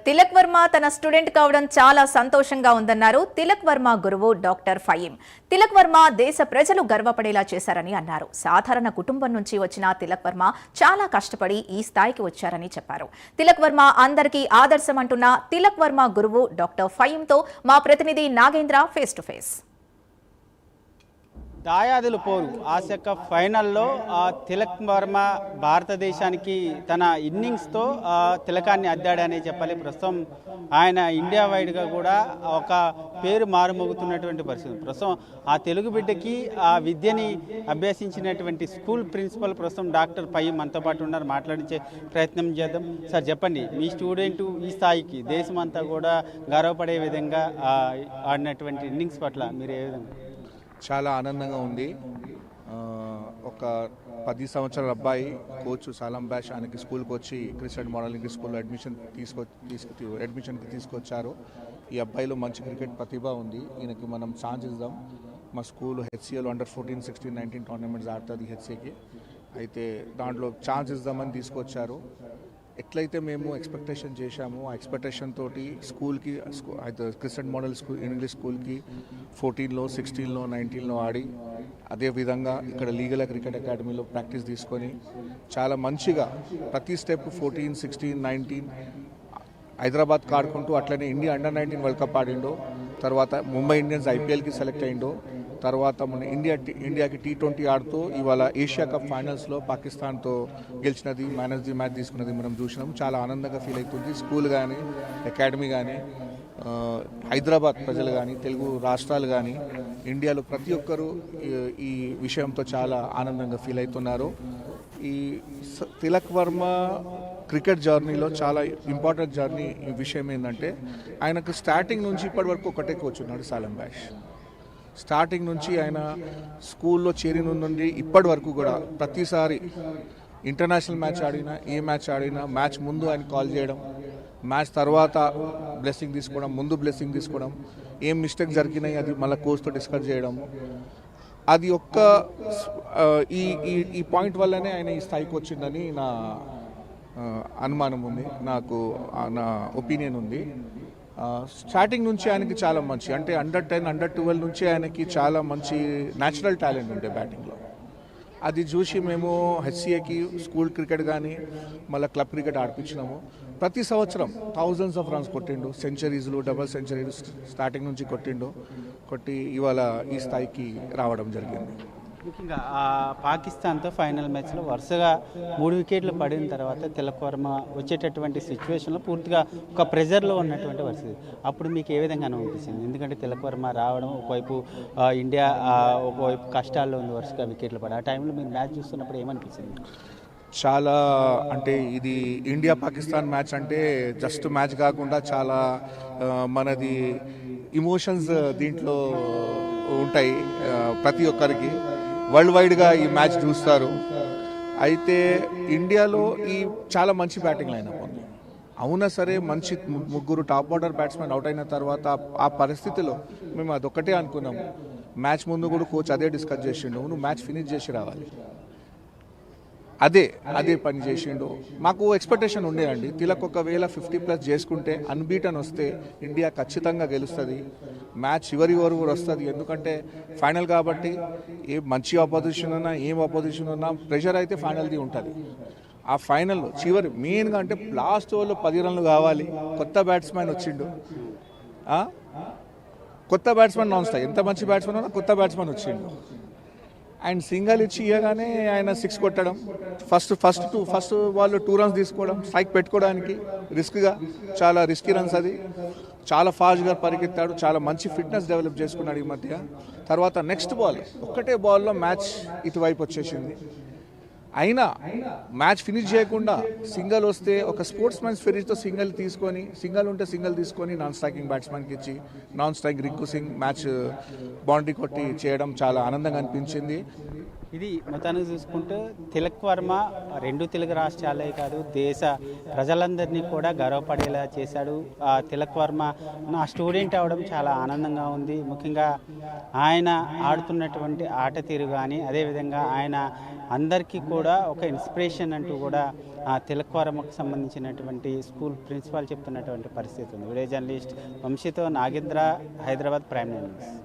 తిలక్ వర్మ తన స్టూడెంట్ కావడం చాలా సంతోషంగా ఉందన్నారు తిలక్ వర్మ గురువు డాక్టర్ ఫయీం. తిలక్ వర్మ దేశ ప్రజలు గర్వపడేలా చేశారని అన్నారు. సాధారణ కుటుంబం నుంచి వచ్చిన తిలక్ వర్మ చాలా కష్టపడి ఈ స్థాయికి వచ్చారని చెప్పారు. తిలక్ వర్మ అందరికీ ఆదర్శం అంటున్న తిలక్ వర్మ గురువు డాక్టర్ ఫయీంతో మా ప్రతినిధి నాగేంద్ర ఫేస్ టు ఫేస్. దాయాదుల పోరు ఆసియా కప్ ఫైనల్లో తిలక్ వర్మ భారతదేశానికి తన ఇన్నింగ్స్తో తిలకాన్ని అద్దాడనే చెప్పాలి. ప్రస్తుతం ఆయన ఇండియా వైడ్గా కూడా ఒక పేరు మారుమోగుతున్నటువంటి పరిస్థితి. ప్రస్తుతం ఆ తెలుగు బిడ్డకి ఆ విద్యని అభ్యసించినటువంటి స్కూల్ ప్రిన్సిపల్ ప్రస్తుతం డాక్టర్ ఫయీం మనతో పాటు ఉన్నారు. మాట్లాడించే ప్రయత్నం చేద్దాం. సార్ చెప్పండి, మీ స్టూడెంట్ ఈ స్థాయికి దేశమంతా కూడా గర్వపడే విధంగా ఆడినటువంటి ఇన్నింగ్స్ పట్ల మీరు ఏ విధంగా? చాలా ఆనందంగా ఉంది. ఒక 10 సంవత్సరాల అబ్బాయి కోచ్ సాలం బ్యాష్ ఆయనకి స్కూల్కి వచ్చి క్రిస్టియన్ మోడలింగ్ స్కూల్లో అడ్మిషన్కి తీసుకొచ్చారు. ఈ అబ్బాయిలో మంచి క్రికెట్ ప్రతిభ ఉంది. ఈయనకి మనం ఛాన్స్ ఇద్దాం. మా స్కూల్ హెచ్సిఏలో అండర్ 14, 16, 19 టోర్నమెంట్స్ ఆడుతుంది హెచ్సిఏకి. అయితే దాంట్లో ఛాన్స్ ఇద్దామని తీసుకొచ్చారు. ఎట్లయితే మేము ఎక్స్పెక్టేషన్ చేశామో ఆ ఎక్స్పెక్టేషన్ తోటి స్కూల్కి అయితే క్రిస్టియన్ మోడల్ స్కూల్ ఇంగ్లీష్ స్కూల్కి 14లో, 16లో, 19లో ఆడి అదేవిధంగా ఇక్కడ లీగల్ క్రికెట్ అకాడమీలో ప్రాక్టీస్ తీసుకొని చాలా మంచిగా ప్రతి స్టెప్ 14, 16, 19 హైదరాబాద్ ఆడుకుంటూ అట్లనే ఇండియా అండర్ 19 వరల్డ్ కప్ ఆడిండో. తర్వాత ముంబై ఇండియన్స్ ఐపీఎల్కి సెలెక్ట్ అయిండో. తర్వాత మన ఇండియాకి T20 ఆడుతూ ఇవాళ ఏషియా కప్ ఫైనల్స్లో పాకిస్తాన్తో గెలిచినది, మ్యాన్ ఆఫ్ ది మ్యాచ్ తీసుకున్నది మనం చూసినాం. చాలా ఆనందంగా ఫీల్ అవుతుంది. స్కూల్ కానీ అకాడమీ కానీ హైదరాబాద్ ప్రజలు కానీ తెలుగు రాష్ట్రాలు కానీ ఇండియాలో ప్రతి ఒక్కరూ ఈ విషయంతో చాలా ఆనందంగా ఫీల్ అవుతున్నారు. ఈ తిలక్ వర్మ క్రికెట్ జర్నీలో చాలా ఇంపార్టెంట్ జర్నీ విషయం ఏంటంటే ఆయనకు స్టార్టింగ్ నుంచి ఇప్పటి వరకు ఒకటే కోచ్ ఉన్నాడు, సాలం బ్యాష్. స్టార్టింగ్ నుంచి ఆయన స్కూల్లో చేరిన నుండి ఇప్పటి వరకు కూడా ప్రతిసారి ఇంటర్నేషనల్ మ్యాచ్ ఆడినా ఏ మ్యాచ్ ఆడినా మ్యాచ్ ముందు ఆయన కాల్ చేయడం, మ్యాచ్ తర్వాత బ్లెస్సింగ్ తీసుకోవడం, ముందు బ్లెస్సింగ్ తీసుకోవడం, ఏం మిస్టేక్ జరిగినాయి అది మళ్ళీ కోచ్తో డిస్కస్ చేయడం. అది ఒక్క ఈ పాయింట్ వల్లనే ఆయన ఈ స్థాయికి వచ్చిందని నా అనుమానం ఉంది, నాకు నా ఒపీనియన్ ఉంది. స్టార్టింగ్ నుంచి ఆయనకి చాలా మంచి అంటే అండర్ 10, అండర్ 12 నుంచి ఆయనకి చాలా మంచి న్యాచురల్ టాలెంట్ ఉండే బ్యాటింగ్లో. అది చూసి మేము హెచ్సిఏకి స్కూల్ క్రికెట్ కానీ మళ్ళీ క్లబ్ క్రికెట్ ఆడిపించినాము. ప్రతి సంవత్సరం థౌజండ్స్ ఆఫ్ రన్స్ కొట్టిండు, సెంచరీస్లు, డబుల్ సెంచరీలు స్టార్టింగ్ నుంచి కొట్టి ఇవాళ ఈ స్థాయికి రావడం జరిగింది. ముఖ్యంగా పాకిస్తాన్తో ఫైనల్ మ్యాచ్లో వరుసగా 3 వికెట్లు పడిన తర్వాత తిలక్ వర్మ వచ్చేటటువంటి సిచ్యువేషన్లో పూర్తిగా ఒక ప్రెజర్లో ఉన్నటువంటి పరిస్థితి. అప్పుడు మీకు ఏ విధంగా అనిపించింది? ఎందుకంటే తిలక్ వర్మ రావడం ఒకవైపు ఇండియా ఒకవైపు కష్టాల్లో ఉంది, వరుసగా వికెట్లు పడి. ఆ టైంలో మీరు మ్యాచ్ చూస్తున్నప్పుడు ఏమనిపించింది? చాలా అంటే ఇది ఇండియా పాకిస్తాన్ మ్యాచ్ అంటే జస్ట్ మ్యాచ్ కాకుండా చాలా మనది ఇమోషన్స్ దీంట్లో ఉంటాయి. ప్రతి ఒక్కరికి వరల్డ్ వైడ్గా ఈ మ్యాచ్ చూస్తారు. అయితే ఇండియాలో ఈ చాలా మంచి బ్యాటింగ్ లైనప్ ఉంది. అవునా సరే, మంచి 3 టాప్ ఆర్డర్ బ్యాట్స్మెన్ అవుట్ అయిన తర్వాత ఆ పరిస్థితిలో మేము అదొక్కటే అనుకున్నాము. మ్యాచ్ ముందు కూడా కోచ్ అదే డిస్కస్ చేసిండు, నువ్వు మ్యాచ్ ఫినిష్ చేసి రావాలి. అదే పని చేసిండు. మాకు ఎక్స్పెక్టేషన్ ఉండేయండి, తిలక్ ఒకవేళ 50+ చేసుకుంటే అన్బీటన్ వస్తే ఇండియా ఖచ్చితంగా గెలుస్తుంది, మ్యాచ్ చివరి వరకు వస్తుంది. ఎందుకంటే ఫైనల్ కాబట్టి ఏ మంచి ఆపోజిషన్ ఉన్నా ఏం ఆపోజిషన్ ఉన్నా ప్రెషర్ అయితే ఫైనల్ది ఉంటుంది. ఆ ఫైనల్లో చివరి మెయిన్గా అంటే లాస్ట్ ఓవర్లో 10 రన్లు కావాలి. కొత్త బ్యాట్స్మెన్ వచ్చిండు, కొత్త బ్యాట్స్మెన్ నాన్ స్ట్రైక్, ఎంత మంచి బ్యాట్స్మెన్ ఉన్నా కొత్త బ్యాట్స్మెన్ వచ్చిండు. అండ్ సింగల్ ఇచ్చి ఇవ్వగానే ఆయన 6 కొట్టడం, ఫస్ట్ వాళ్ళు 2 రన్స్ తీసుకోవడం, స్ట్రైక్ పెట్టుకోవడానికి రిస్క్గా, చాలా రిస్కీ రన్స్. అది చాలా ఫాస్ట్గా పరిగెత్తాడు, చాలా మంచి ఫిట్నెస్ డెవలప్ చేసుకున్నాడు ఈ మధ్య. తర్వాత నెక్స్ట్ బాల్ ఒక్కటే బాల్లో మ్యాచ్ ఇటువైపు వచ్చేసింది. అయినా మ్యాచ్ ఫినిష్ చేయకుండా సింగల్ వస్తే ఒక స్పోర్ట్స్ మ్యాన్ స్పిరిట్తో సింగల్ ఉంటే సింగల్ తీసుకొని నాన్ స్ట్రైకింగ్ బ్యాట్స్మెన్కి ఇచ్చి non strike Rinku Singh match boundary కొట్టి చేయడం చాలా ఆనందంగా అనిపించింది. ఇది మొత్తానికి చూసుకుంటూ తిలక్ వర్మ రెండు తెలుగు రాష్ట్రాలే కాదు దేశ ప్రజలందరినీ కూడా గర్వపడేలా చేశాడు. తిలక్ వర్మ నా స్టూడెంట్ అవడం చాలా ఆనందంగా ఉంది. ముఖ్యంగా ఆయన ఆడుతున్నటువంటి ఆట తీరు కానీ అదేవిధంగా ఆయన అందరికీ కూడా ఒక ఇన్స్పిరేషన్ అంటూ కూడా తిలక్ వర్మకు సంబంధించినటువంటి స్కూల్ ప్రిన్సిపాల్ చెప్తున్నటువంటి పరిస్థితి ఉంది. వీడియో జర్నలిస్ట్ వంశీతో నాగేంద్ర, హైదరాబాద్ ప్రైమ్ న్యూస్.